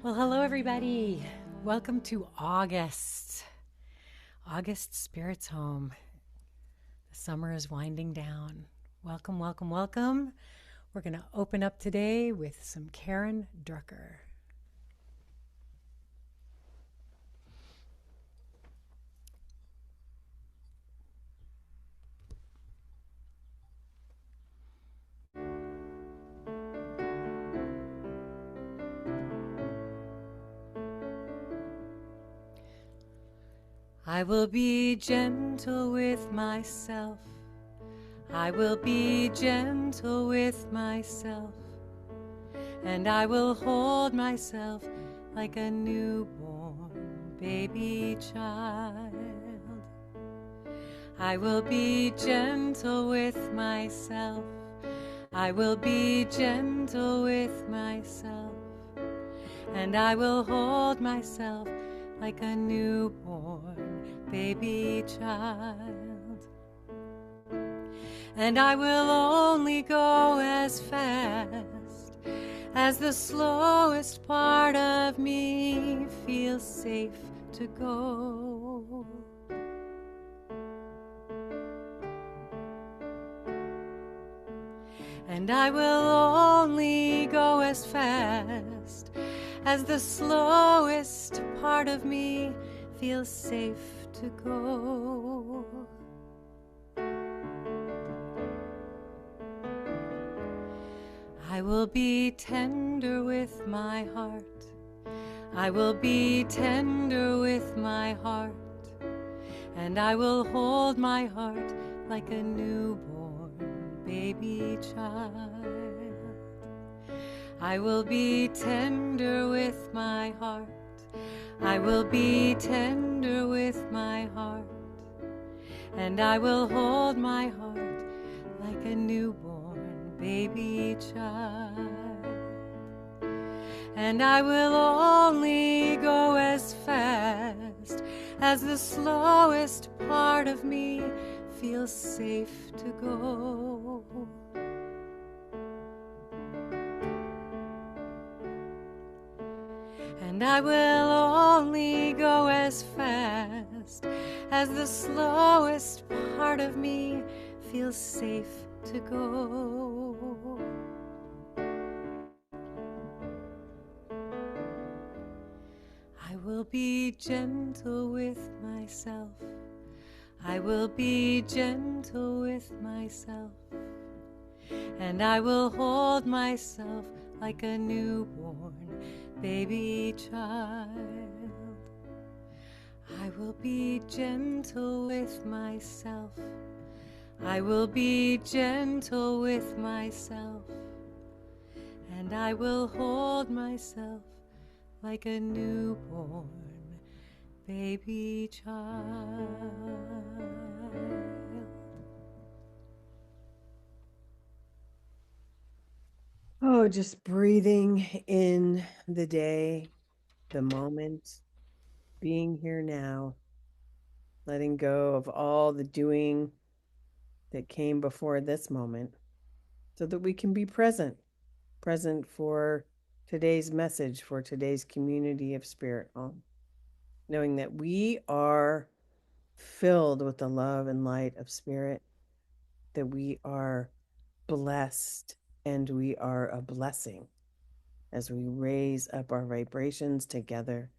Well, hello, everybody. Welcome to August. August Spirits Home. The summer is winding down. Welcome, welcome, welcome. We're going to open up today with some Karen Drucker. I will be gentle with myself. I will be gentle with myself. And I will hold myself like a newborn baby child. I will be gentle with myself. I will be gentle with myself. And I will hold myself like a newborn baby child. And I will only go as fast as the slowest part of me feels safe to go. And I will only go as fast as the slowest part of me feels safe to go. I will be tender with my heart. I will be tender with my heart. And I will hold my heart like a newborn baby child. I will be tender with my heart. I will be tender with my heart. And I will hold my heart like a newborn baby child. And I will only go as fast as the slowest part of me feels safe to go. And I will only go as fast as the slowest part of me feels safe to go. I will be gentle with myself. I will be gentle with myself. And I will hold myself like a newborn baby child. I will be gentle with myself. I will be gentle with myself. And I will hold myself like a newborn baby child. Oh, just breathing in the day, the moment, being here now, letting go of all the doing that came before this moment so that we can be present, present for today's message, for today's community of Spirit Home, knowing that we are filled with the love and light of Spirit, that we are blessed and we are a blessing as we raise up our vibrations together,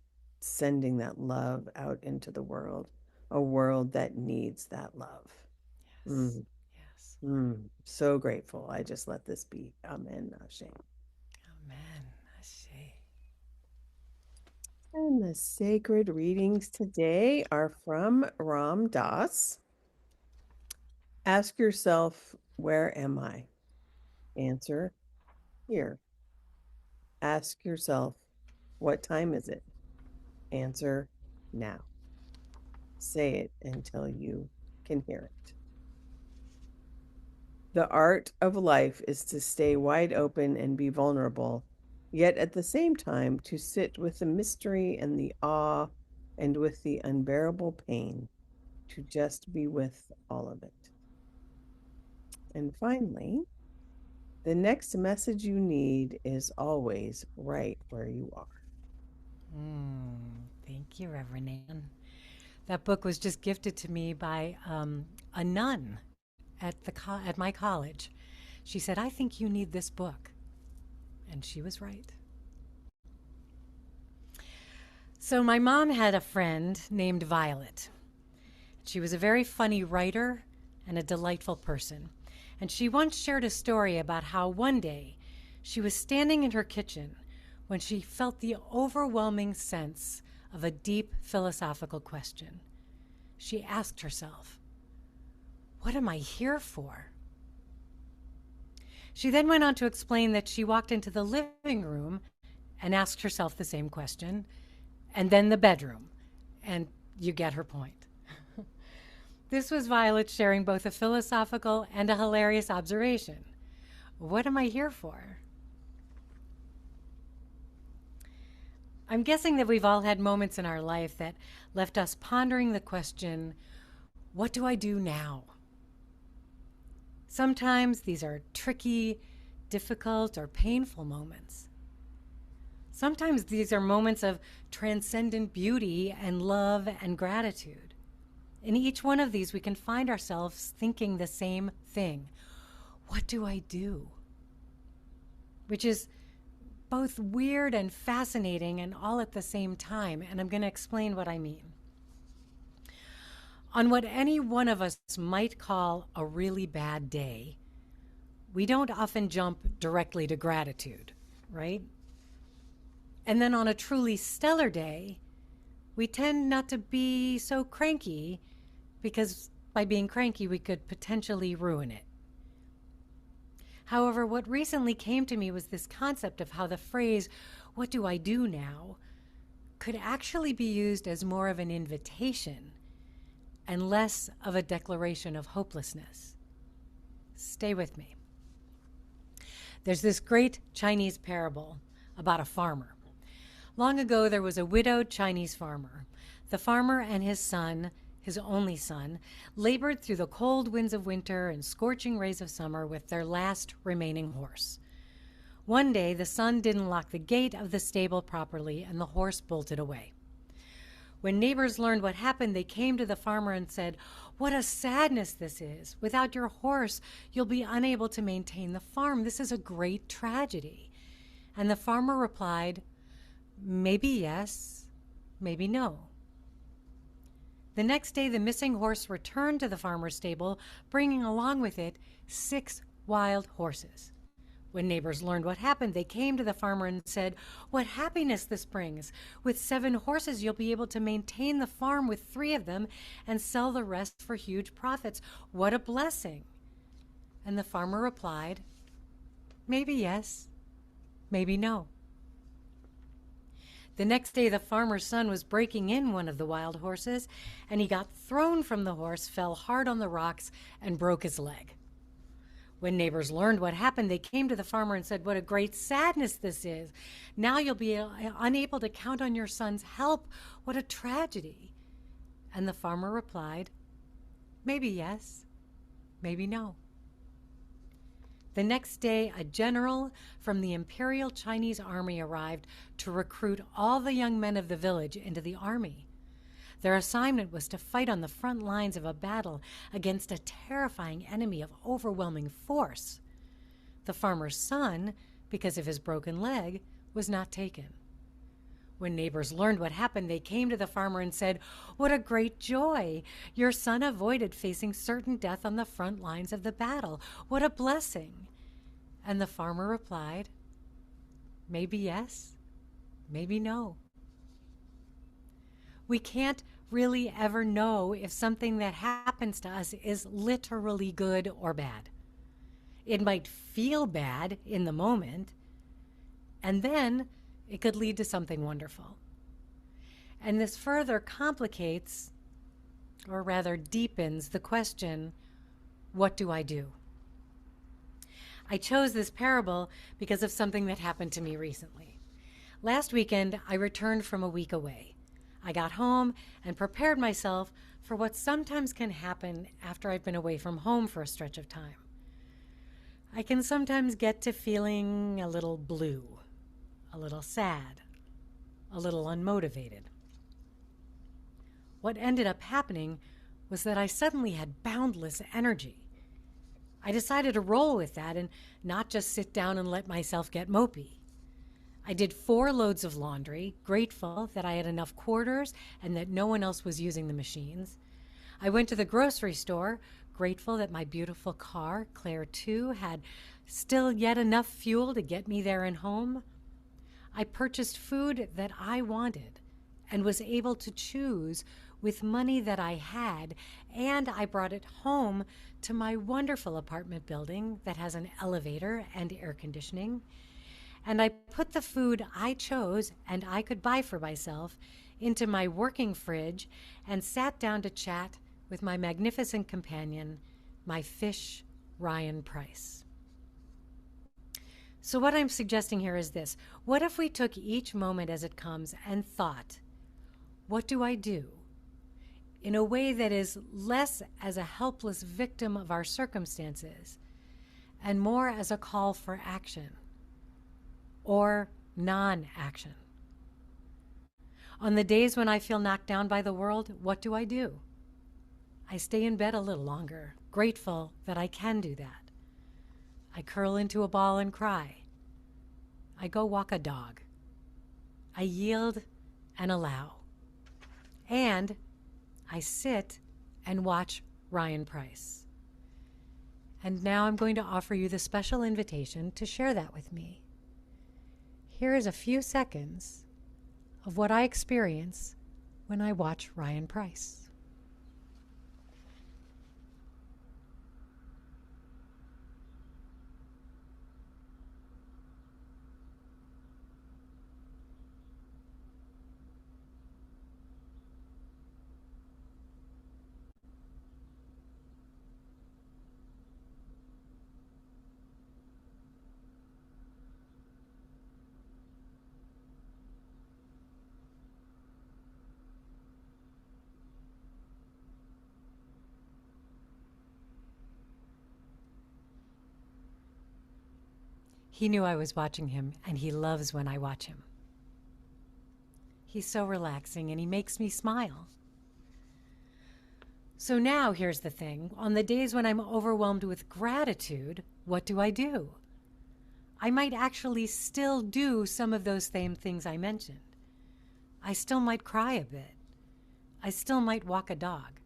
sending that love out into the world, a world that needs that love. Yes, Mm, yes. so grateful. I just let this be. Amen. Ashe. Amen. Ashe. And the sacred readings today are from Ram Dass. Ask yourself, where am I? Answer, here. Ask yourself, what time is it? Answer, now. Say it until you can hear it. The art of life is to stay wide open and be vulnerable, yet at the same time to sit with the mystery and the awe and with the unbearable pain, to just be with all of it. And finally, the next message you need is always right where you are. Thank you, Reverend Ann. That book was just gifted to me by a nun at my college. She said, "I think you need this book," and she was right. So my mom had a friend named Violet. She was a very funny writer and a delightful person. And she once shared a story about how one day she was standing in her kitchen when she felt the overwhelming sense of a deep philosophical question. She asked herself, "What am I here for?" She then went on to explain that she walked into the living room and asked herself the same question, and then the bedroom, and you get her point. This was Violet sharing both a philosophical and a hilarious observation. What am I here for? I'm guessing that we've all had moments in our life that left us pondering the question, what do I do now? Sometimes these are tricky, difficult, or painful moments. Sometimes these are moments of transcendent beauty and love and gratitude. In each one of these, we can find ourselves thinking the same thing. What do I do? Which is both weird and fascinating and all at the same time, and I'm going to explain what I mean. On what any one of us might call a really bad day, we don't often jump directly to gratitude, right? And then on a truly stellar day, we tend not to be so cranky because by being cranky, we could potentially ruin it. However, what recently came to me was this concept of how the phrase, "What do I do now?" could actually be used as more of an invitation and less of a declaration of hopelessness. Stay with me. There's this great Chinese parable about a farmer. Long ago, there was a widowed Chinese farmer. The farmer and his son, his only son, labored through the cold winds of winter and scorching rays of summer with their last remaining horse. One day, the son didn't lock the gate of the stable properly, and the horse bolted away. When neighbors learned what happened, they came to the farmer and said, "What a sadness this is. Without your horse, you'll be unable to maintain the farm. This is a great tragedy." And the farmer replied, "Maybe yes, maybe no." The next day, the missing horse returned to the farmer's stable, bringing along with it 6 wild horses. When neighbors learned what happened, they came to the farmer and said, "What happiness this brings. With 7 horses, you'll be able to maintain the farm with 3 of them and sell the rest for huge profits. What a blessing." And the farmer replied, "Maybe yes, maybe no." The next day, the farmer's son was breaking in one of the wild horses, and he got thrown from the horse, fell hard on the rocks, and broke his leg. When neighbors learned what happened, they came to the farmer and said, "What a great sadness this is. Now you'll be unable to count on your son's help. What a tragedy." And the farmer replied, "Maybe yes, maybe no." The next day, a general from the Imperial Chinese Army arrived to recruit all the young men of the village into the army. Their assignment was to fight on the front lines of a battle against a terrifying enemy of overwhelming force. The farmer's son, because of his broken leg, was not taken. When neighbors learned what happened, they came to the farmer and said, "What a great joy! Your son avoided facing certain death on the front lines of the battle. What a blessing!" And the farmer replied, "Maybe yes, maybe no." We can't really ever know if something that happens to us is literally good or bad. It might feel bad in the moment, and then it could lead to something wonderful. And this further complicates, or rather deepens, the question, what do I do? I chose this parable because of something that happened to me recently. Last weekend, I returned from a week away. I got home and prepared myself for what sometimes can happen after I've been away from home for a stretch of time. I can sometimes get to feeling a little blue, a little sad, a little unmotivated. What ended up happening was that I suddenly had boundless energy. I decided to roll with that and not just sit down and let myself get mopey. I did 4 loads of laundry, grateful that I had enough quarters and that no one else was using the machines. I went to the grocery store, grateful that my beautiful car, Claire 2, had still yet enough fuel to get me there and home. I purchased food that I wanted and was able to choose with money that I had, and I brought it home to my wonderful apartment building that has an elevator and air conditioning. And I put the food I chose and I could buy for myself into my working fridge and sat down to chat with my magnificent companion, my fish, Ryan Price. So what I'm suggesting here is this. What if we took each moment as it comes and thought, what do I do? In a way that is less as a helpless victim of our circumstances and more as a call for action or non-action. On the days when I feel knocked down by the world, what do? I stay in bed a little longer, grateful that I can do that. I curl into a ball and cry. I go walk a dog. I yield and allow. And I sit and watch Ryan Price. And now I'm going to offer you the special invitation to share that with me. Here is a few seconds of what I experience when I watch Ryan Price. He knew I was watching him, and he loves when I watch him. He's so relaxing, and he makes me smile. So now here's the thing. On the days when I'm overwhelmed with gratitude, what do? I might actually still do some of those same things I mentioned. I still might cry a bit. I still might walk a dog.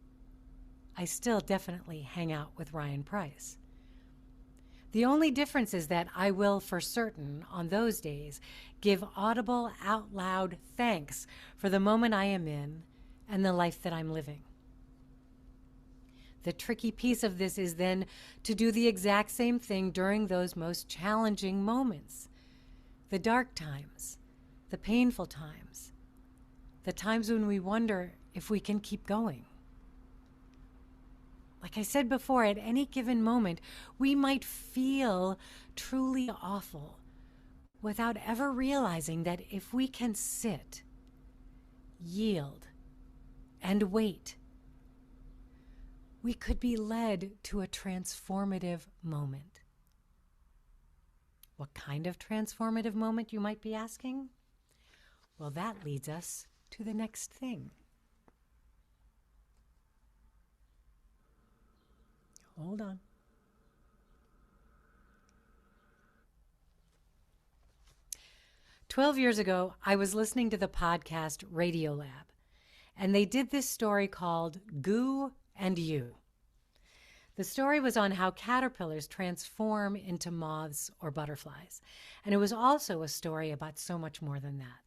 I still definitely hang out with Ryan Price. The only difference is that I will, for certain, on those days, give audible, out loud thanks for the moment I am in and the life that I'm living. The tricky piece of this is then to do the exact same thing during those most challenging moments, the dark times, the painful times, the times when we wonder if we can keep going. Like I said before, at any given moment, we might feel truly awful without ever realizing that if we can sit, yield, and wait, we could be led to a transformative moment. What kind of transformative moment, you might be asking? Well, that leads us to the next thing. Hold on. "12 years ago, I was listening to the podcast Radiolab, and they did this story called Goo and You. The story was on how caterpillars transform into moths or butterflies, and it was also a story about so much more than that.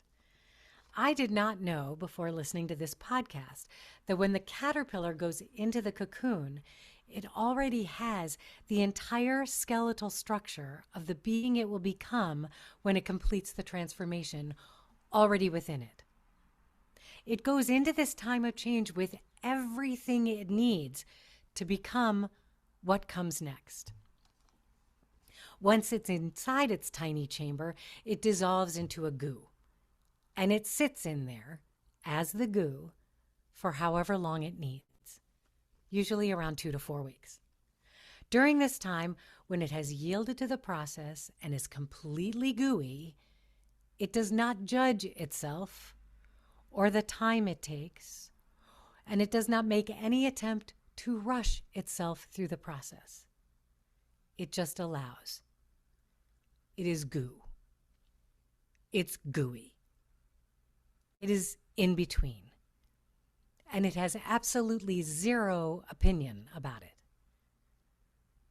I did not know before listening to this podcast that when the caterpillar goes into the cocoon, it already has the entire skeletal structure of the being it will become when it completes the transformation already within it. It goes into this time of change with everything it needs to become what comes next. Once it's inside its tiny chamber, it dissolves into a goo, and it sits in there as the goo for however long it needs. Usually around 2 to 4 weeks. During this time, when it has yielded to the process and is completely gooey, It does not judge itself or the time it takes, and it does not make any attempt to rush itself through the process. It just allows. It is goo. It's gooey. It is in between. And it has absolutely zero opinion about it,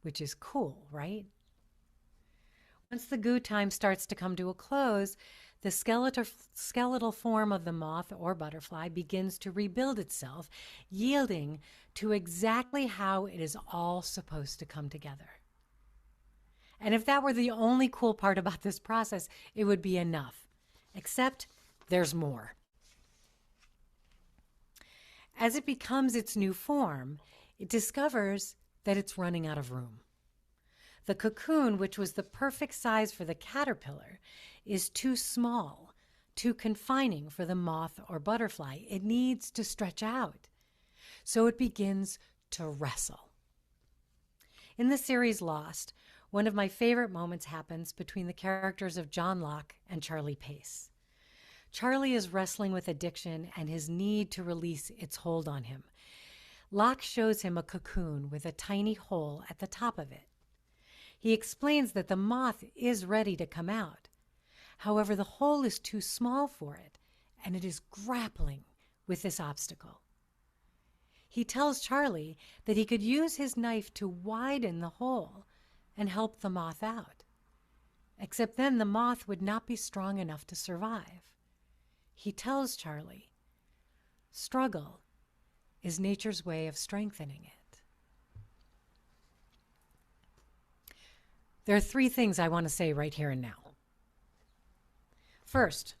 which is cool, right? Once the goo time starts to come to a close, the skeletal form of the moth or butterfly begins to rebuild itself, yielding to exactly how it is all supposed to come together. And if that were the only cool part about this process, it would be enough. Except there's more. As it becomes its new form, it discovers that it's running out of room. The cocoon, which was the perfect size for the caterpillar, is too small, too confining for the moth or butterfly. It needs to stretch out. So it begins to wrestle. In the series Lost, one of my favorite moments happens between the characters of John Locke and Charlie Pace. Charlie is wrestling with addiction and his need to release its hold on him. Locke shows him a cocoon with a tiny hole at the top of it. He explains that the moth is ready to come out. However, the hole is too small for it, and it is grappling with this obstacle. He tells Charlie that he could use his knife to widen the hole and help the moth out. Except then the moth would not be strong enough to survive. He tells Charlie, struggle is nature's way of strengthening it. There are 3 things I want to say right here and now. First,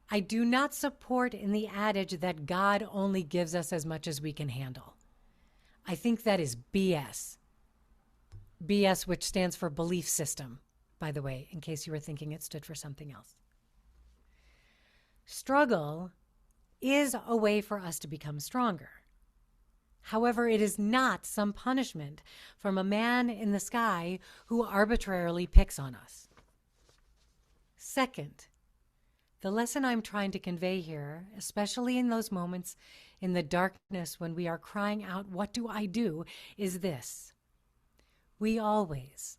I do not support in the adage that God only gives us as much as we can handle. I think that is BS. BS, which stands for belief system, by the way, in case you were thinking it stood for something else. Struggle is a way for us to become stronger. However, it is not some punishment from a man in the sky who arbitrarily picks on us. Second, the lesson I'm trying to convey here, especially in those moments in the darkness when we are crying out, what do I do, is this. We always,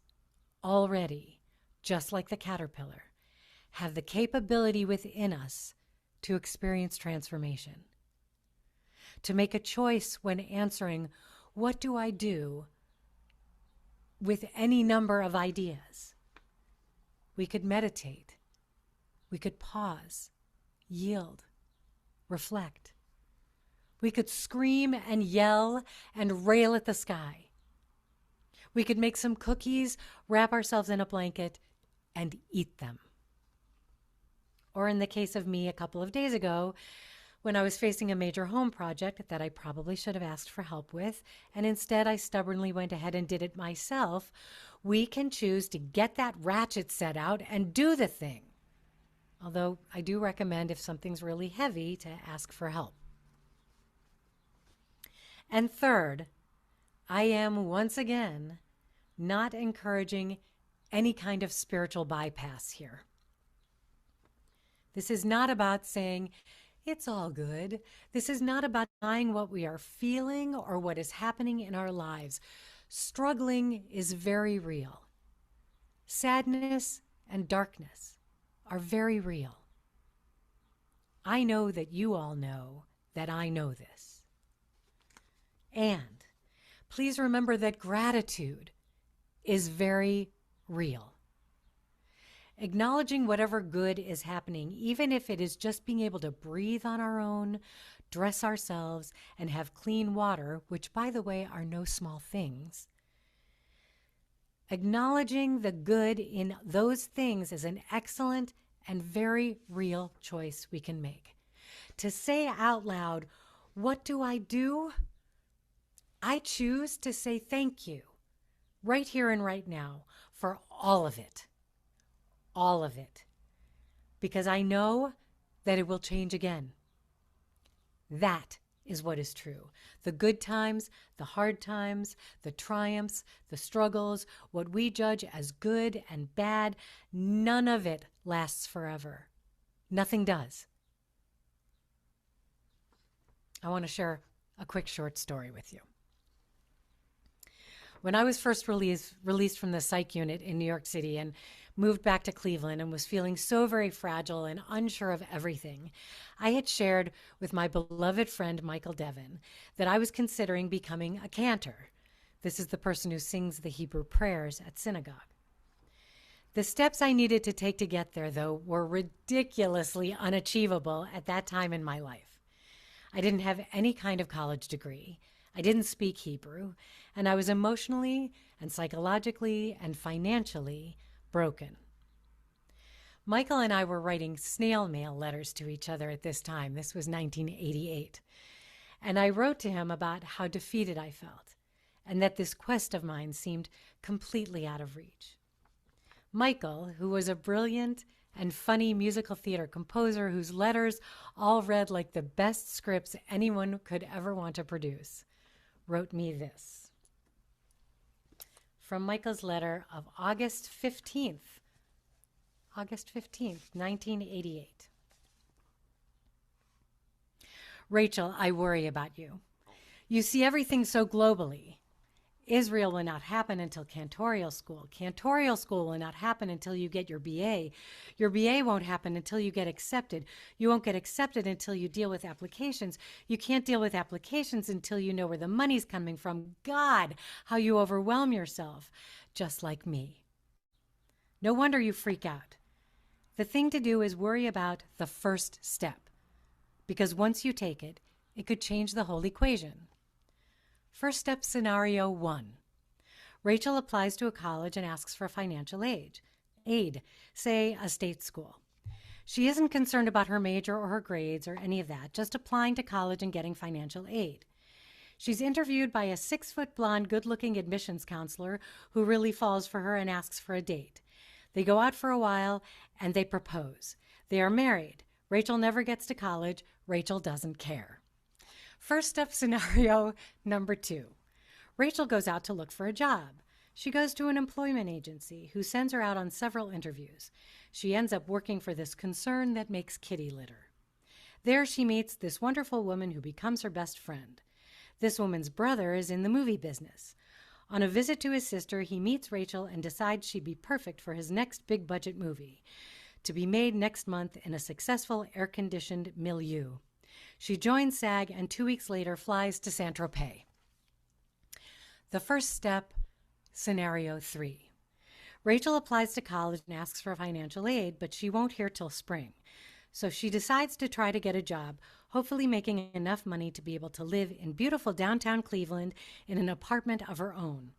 already, just like the caterpillar, have the capability within us to experience transformation. To make a choice when answering, what do I do, with any number of ideas. We could meditate. We could pause, yield, reflect. We could scream and yell and rail at the sky. We could make some cookies, wrap ourselves in a blanket, and eat them. Or in the case of me a couple of days ago, when I was facing a major home project that I probably should have asked for help with, and instead I stubbornly went ahead and did it myself, we can choose to get that ratchet set out and do the thing. Although I do recommend, if something's really heavy, to ask for help. And third, I am once again not encouraging any kind of spiritual bypass here. This is not about saying, it's all good. This is not about denying what we are feeling or what is happening in our lives. Struggling is very real. Sadness and darkness are very real. I know that you all know that I know this. And please remember that gratitude is very real. Acknowledging whatever good is happening, even if it is just being able to breathe on our own, dress ourselves, and have clean water, which, by the way, are no small things. Acknowledging the good in those things is an excellent and very real choice we can make. To say out loud, what do? I choose to say thank you, right here and right now, for all of it. All of it. Because I know that it will change again. That is what is true. The good times, the hard times, the triumphs, the struggles, what we judge as good and bad, none of it lasts forever. Nothing does. I want to share a quick short story with you. When I was first released from the psych unit in New York City and moved back to Cleveland and was feeling so very fragile and unsure of everything, I had shared with my beloved friend Michael Devin that I was considering becoming a cantor. This is the person who sings the Hebrew prayers at synagogue. The steps I needed to take to get there, though, were ridiculously unachievable at that time in my life. I didn't have any kind of college degree. I didn't speak Hebrew, and I was emotionally and psychologically and financially broken. Michael and I were writing snail mail letters to each other at this time. This was 1988. And I wrote to him about how defeated I felt and that this quest of mine seemed completely out of reach. Michael, who was a brilliant and funny musical theater composer whose letters all read like the best scripts anyone could ever want to produce, wrote me this. From Michael's letter of August 15th, 1988. Rachel, I worry about you. You see everything so globally. Israel will not happen until cantorial school. Cantorial school will not happen until you get your BA. Your BA won't happen until you get accepted. You won't get accepted until you deal with applications. You can't deal with applications until you know where the money's coming from. God, how you overwhelm yourself, just like me. No wonder you freak out. The thing to do is worry about the first step, because once you take it, it could change the whole equation. First step scenario 1. Rachel applies to a college and asks for financial aid, say a state school. She isn't concerned about her major or her grades or any of that, just applying to college and getting financial aid. She's interviewed by a 6-foot blonde, good-looking admissions counselor who really falls for her and asks for a date. They go out for a while and they propose. They are married. Rachel never gets to college. Rachel doesn't care. First step scenario number 2. Rachel goes out to look for a job. She goes to an employment agency who sends her out on several interviews. She ends up working for this concern that makes kitty litter. There she meets this wonderful woman who becomes her best friend. This woman's brother is in the movie business. On a visit to his sister, he meets Rachel and decides she'd be perfect for his next big budget movie, to be made next month in a successful air-conditioned milieu. She joins SAG and 2 weeks later flies to Saint-Tropez. The first step, scenario 3. Rachel applies to college and asks for financial aid, but she won't hear till spring. So she decides to try to get a job, hopefully making enough money to be able to live in beautiful downtown Cleveland in an apartment of her own.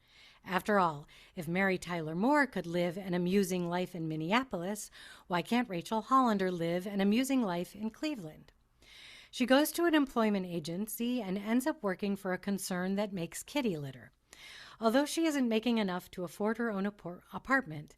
After all, if Mary Tyler Moore could live an amusing life in Minneapolis, why can't Rachel Hollander live an amusing life in Cleveland? She goes to an employment agency and ends up working for a concern that makes kitty litter. Although she isn't making enough to afford her own apartment,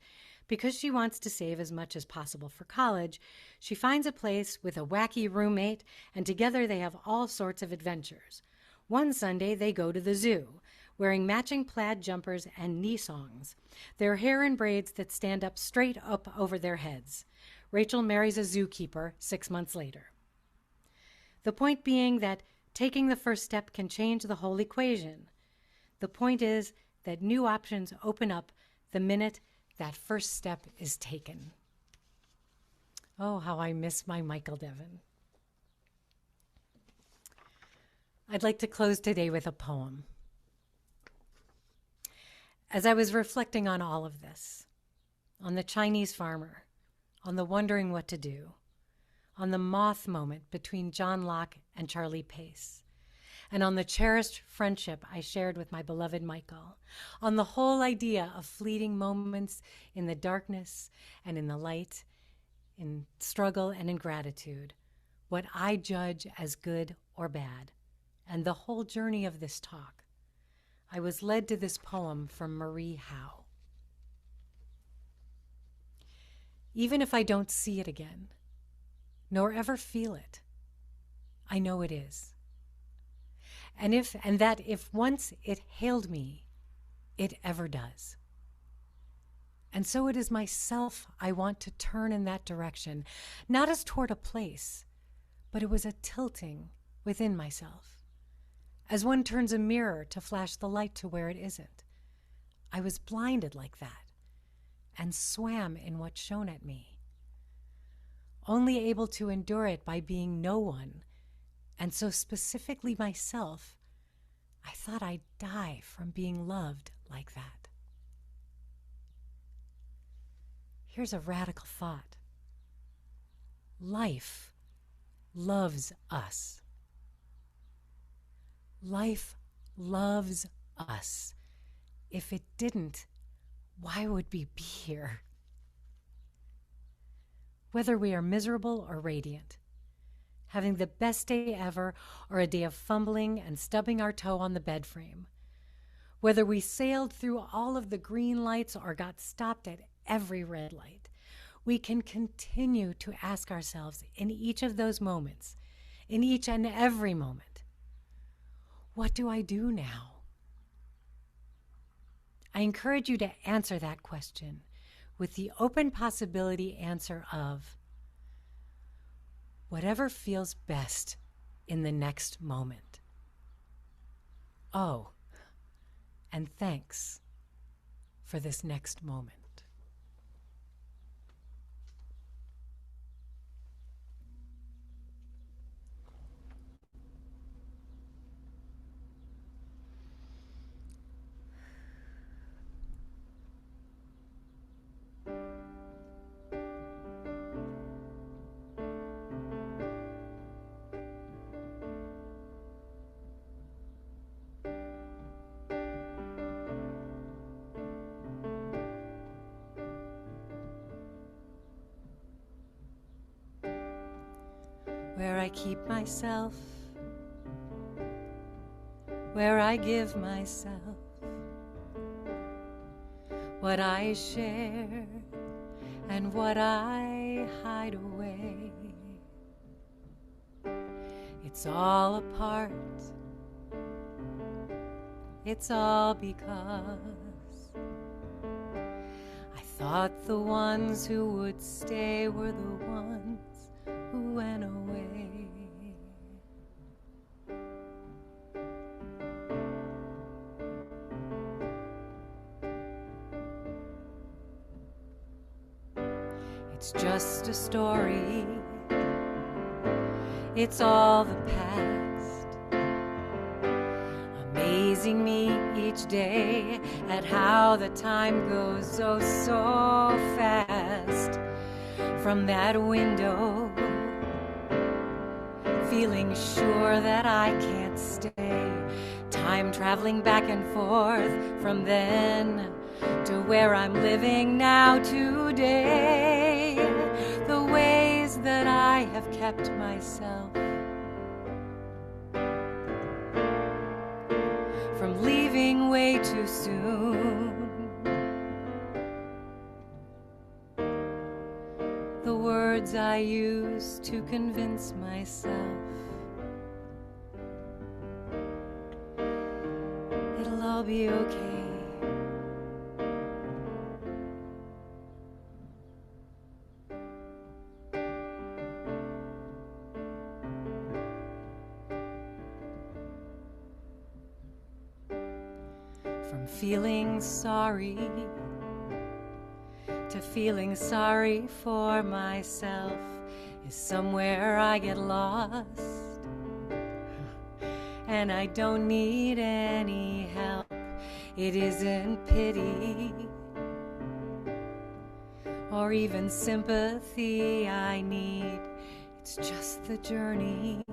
because she wants to save as much as possible for college, she finds a place with a wacky roommate, and together they have all sorts of adventures. One Sunday, they go to the zoo, wearing matching plaid jumpers and knee songs, their hair in braids that stand up straight up over their heads. Rachel marries a zookeeper 6 months later. The point being that taking the first step can change the whole equation. The point is that new options open up the minute that first step is taken. Oh, how I miss my Michael Devin. I'd like to close today with a poem. As I was reflecting on all of this, on the Chinese farmer, on the wondering what to do, on the moth moment between John Locke and Charlie Pace, and on the cherished friendship I shared with my beloved Michael, on the whole idea of fleeting moments in the darkness and in the light, in struggle and in gratitude, what I judge as good or bad, and the whole journey of this talk, I was led to this poem from Marie Howe. Even if I don't see it again, nor ever feel it, I know it is. and that if once it hailed me, it ever does. And so it is myself I want to turn in that direction, not as toward a place, but it was a tilting within myself, as one turns a mirror to flash the light to where it isn't. I was blinded like that, and swam in what shone at me, only able to endure it by being no one, and so specifically myself. I thought I'd die from being loved like that. Here's a radical thought. Life loves us. Life loves us. If it didn't, why would we be here? Whether we are miserable or radiant, having the best day ever or a day of fumbling and stubbing our toe on the bed frame, whether we sailed through all of the green lights or got stopped at every red light, we can continue to ask ourselves in each of those moments, in each and every moment, what do I do now? I encourage you to answer that question with the open possibility answer of whatever feels best in the next moment. Oh, and thanks for this next moment. Where I keep myself, where I give myself, what I share and what I hide away. It's all a part, it's all because I thought the ones who would stay were the ones who went away. It's just a story, it's all the past, amazing me each day at how the time goes oh so fast. From that window, feeling sure that I can't stay, time traveling back and forth from then to where I'm living now today. The ways that I have kept myself from leaving way too soon. The words I use to convince myself it'll all be okay. From feeling sorry to feeling sorry for myself is somewhere I get lost, and I don't need any help. It isn't pity or even sympathy I need, it's just the journey.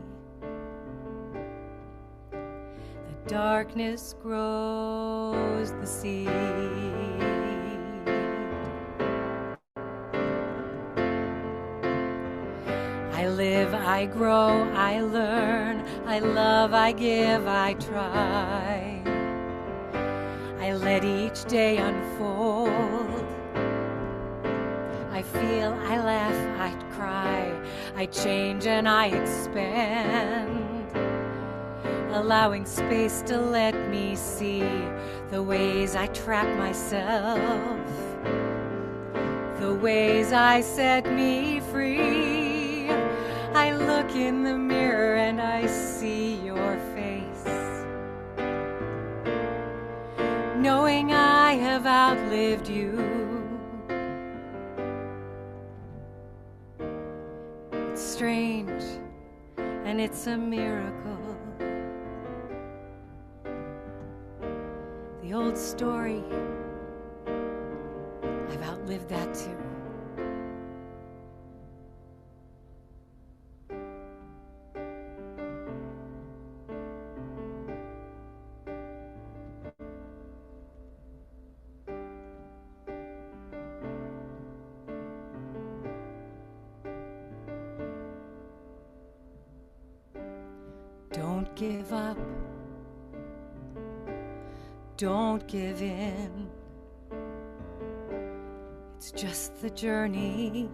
The darkness grows the seed. I live, I grow, I learn, I love, I give, I try. I let each day unfold. I feel, I laugh, I cry, I change and I expand. allowing space to let me see the ways I trap myself, the ways I set me free. I look in the mirror and I see your face, knowing I have outlived you. It's strange and it's a miracle. The old story, I've outlived that too. Don't give up. Don't give in. It's just the journey.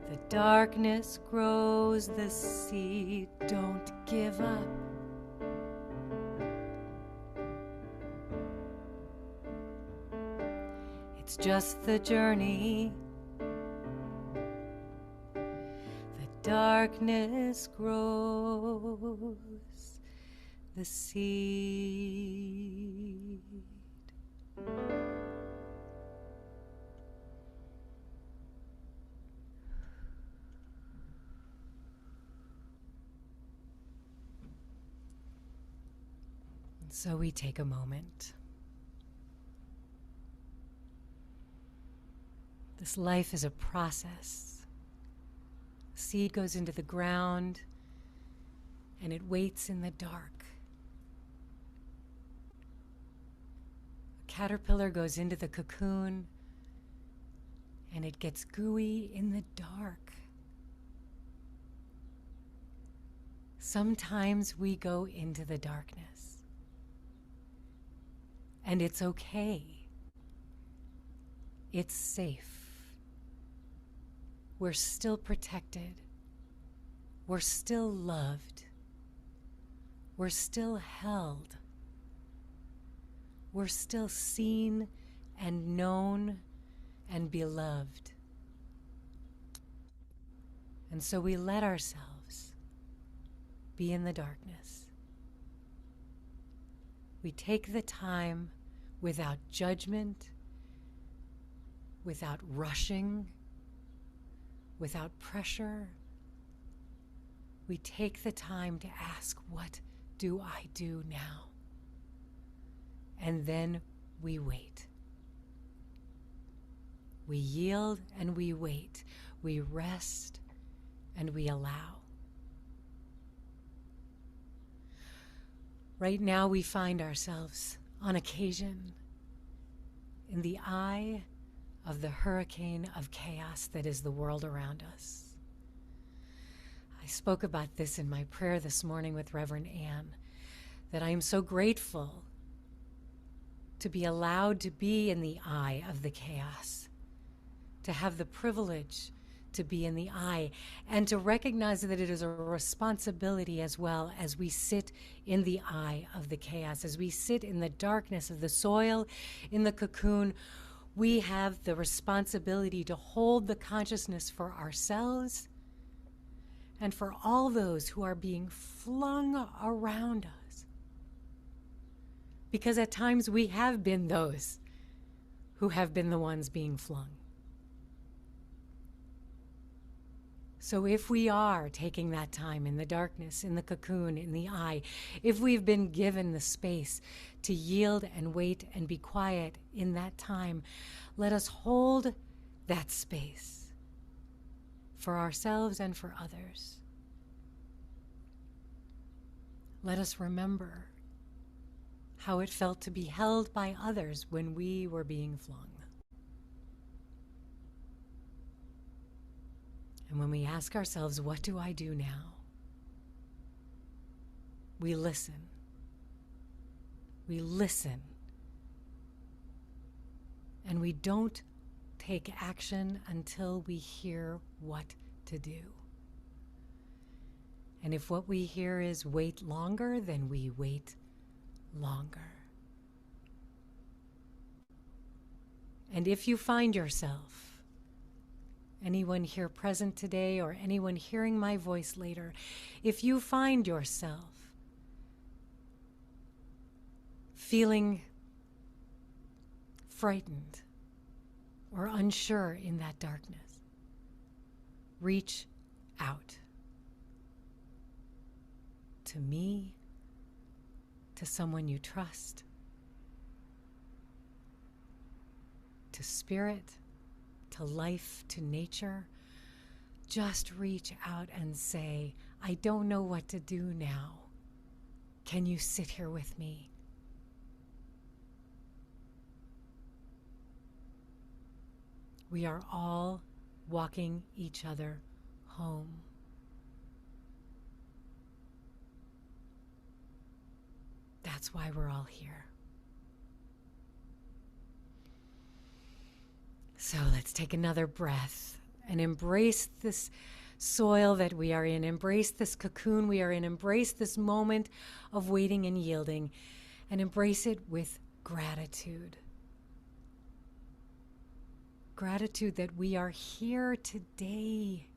The darkness grows the seed. Don't give up. It's just the journey. The darkness grows the seed. And so we take a moment. This life is a process. A seed goes into the ground and it waits in the dark. Caterpillar goes into the cocoon and it gets gooey in the dark. Sometimes we go into the darkness, and it's okay. It's safe. We're still protected. We're still loved. We're still held. We're still seen and known and beloved. And so we let ourselves be in the darkness. We take the time without judgment, without rushing, without pressure. We take the time to ask, what do I do now? And then we wait. We yield and we wait. We rest and we allow. Right now we find ourselves on occasion in the eye of the hurricane of chaos that is the world around us. I spoke about this in my prayer this morning with Reverend Ann, that I am so grateful to be allowed to be in the eye of the chaos, to have the privilege to be in the eye, and to recognize that it is a responsibility as well as we sit in the eye of the chaos, as we sit in the darkness of the soil, in the cocoon. We have the responsibility to hold the consciousness for ourselves and for all those who are being flung around us. Because at times we have been those who have been the ones being flung. So if we are taking that time in the darkness, in the cocoon, in the eye, if we've been given the space to yield and wait and be quiet in that time, let us hold that space for ourselves and for others. Let us remember how it felt to be held by others when we were being flung. And when we ask ourselves, what do I do now? We listen. We listen. And we don't take action until we hear what to do. And if what we hear is wait longer, then we wait longer. And if you find yourself, anyone here present today or anyone hearing my voice later, if you find yourself feeling frightened or unsure in that darkness, reach out to me, to someone you trust, to spirit, to life, to nature. Just reach out and say, I don't know what to do now. Can you sit here with me? We are all walking each other home. That's why we're all here. So let's take another breath and embrace this soil that we are in, embrace this cocoon we are in, embrace this moment of waiting and yielding, and embrace it with gratitude. Gratitude that we are here today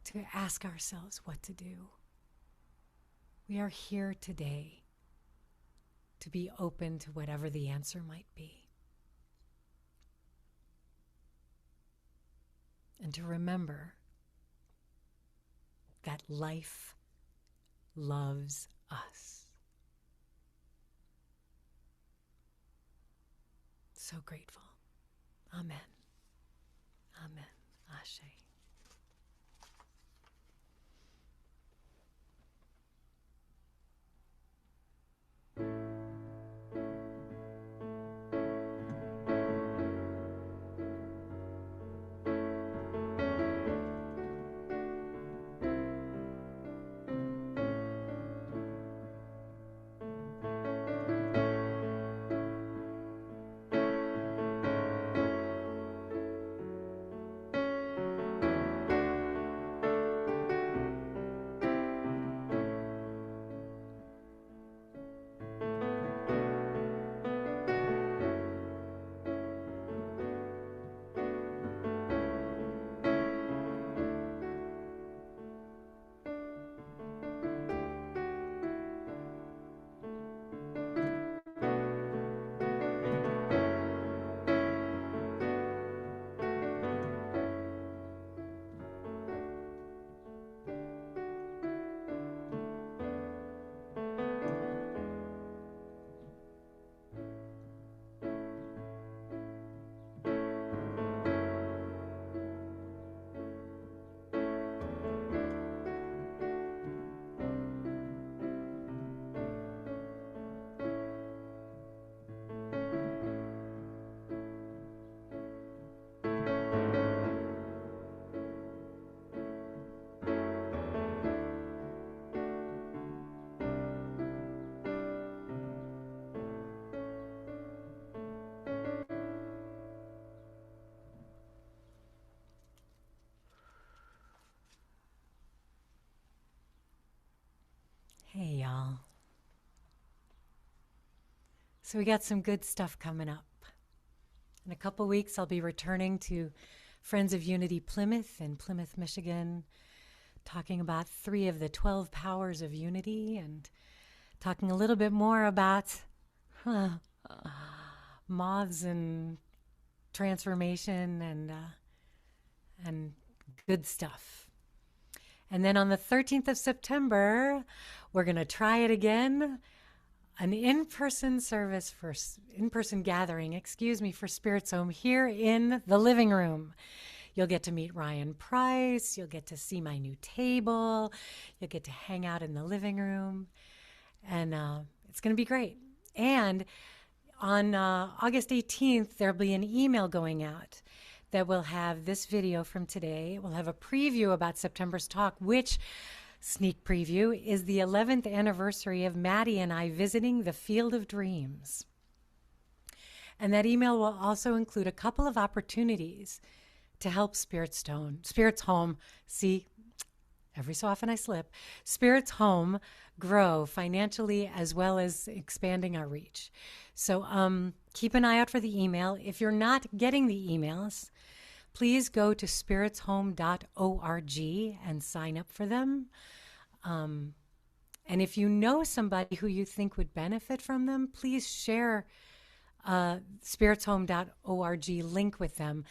to ask ourselves what to do. We are here today to be open to whatever the answer might be. And to remember that life loves us. So grateful. Amen. Amen. Ashe. Hey, y'all. So we got some good stuff coming up. In a couple weeks, I'll be returning to Friends of Unity Plymouth in Plymouth, Michigan, talking about 3 of the 12 powers of unity and talking a little bit more about moths and transformation and good stuff. And then on the 13th of September, we're going to try it again. An in-person gathering, for SpiritsHome here in the living room. You'll get to meet Ryan Price. You'll get to see my new table. You'll get to hang out in the living room. And it's going to be great. And on August 18th, there'll be an email going out that will have this video from today. We'll have a preview about September's talk, which sneak preview is the 11th anniversary of Maddie and I visiting the Field of Dreams. And that email will also include a couple of opportunities to help SpiritsHome. See, every so often I slip, SpiritsHome grow financially as well as expanding our reach. So keep an eye out for the email. If you're not getting the emails, please go to SpiritsHome.org and sign up for them. And if you know somebody who you think would benefit from them, please share SpiritsHome.org link with them.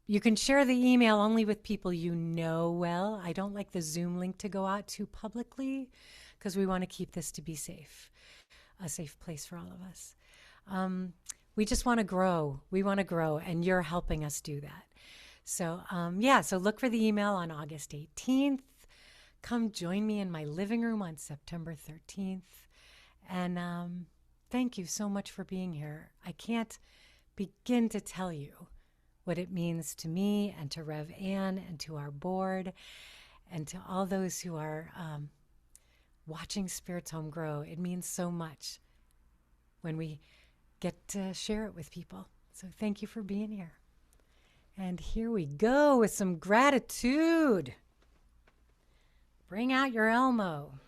You can share the email only with people you know well. I don't like the Zoom link to go out too publicly because we want to keep this to be safe, a safe place for all of us. We just want to grow. We want to grow, and you're helping us do that. So, so look for the email on August 18th. Come join me in my living room on September 13th. And thank you so much for being here. I can't begin to tell you what it means to me and to Rev Ann and to our board and to all those who are watching SpiritsHome grow. It means so much when we get to share it with people. So thank you for being here. And here we go with some gratitude. Bring out your Elmo.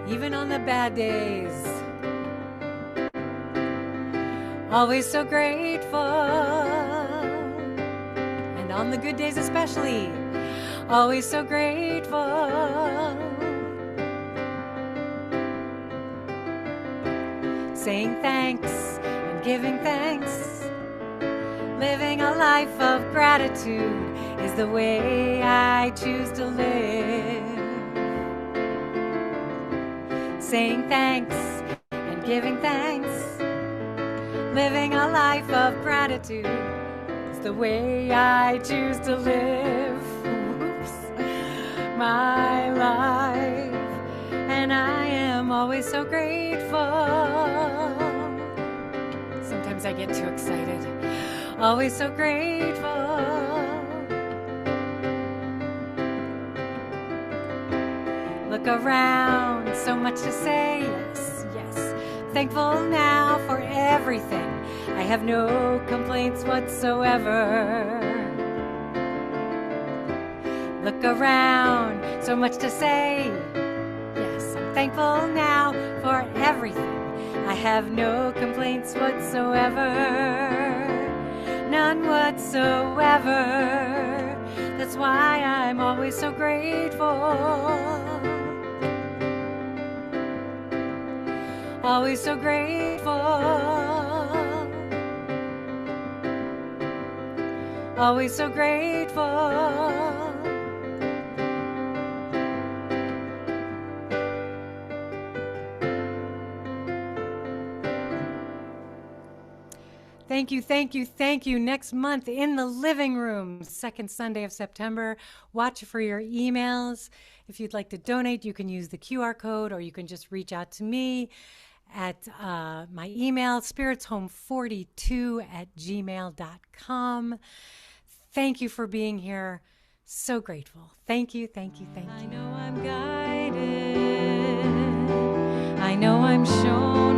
Even on the bad days, always so grateful, and on the good days especially, always so grateful. Saying thanks and giving thanks, living a life of gratitude is the way I choose to live. Saying thanks and giving thanks, living a life of gratitude is the way I choose to live. Oops. My life, and I am always so grateful. Sometimes I get too excited. Always so grateful. Look around, so much to say, yes, yes. Thankful now for everything. I have no complaints whatsoever. Look around, so much to say, yes. I'm thankful now for everything. I have no complaints whatsoever. None whatsoever. That's why I'm always so grateful. Always so grateful. Always so grateful. Thank you, thank you, thank you. Next month in the living room, second Sunday of September. Watch for your emails. If you'd like to donate, you can use the QR code, or you can just reach out to me at my email, spirithome42@gmail.com. Thank you for being here. So grateful. Thank you, thank you, thank you. I know I'm guided. I know I'm shown.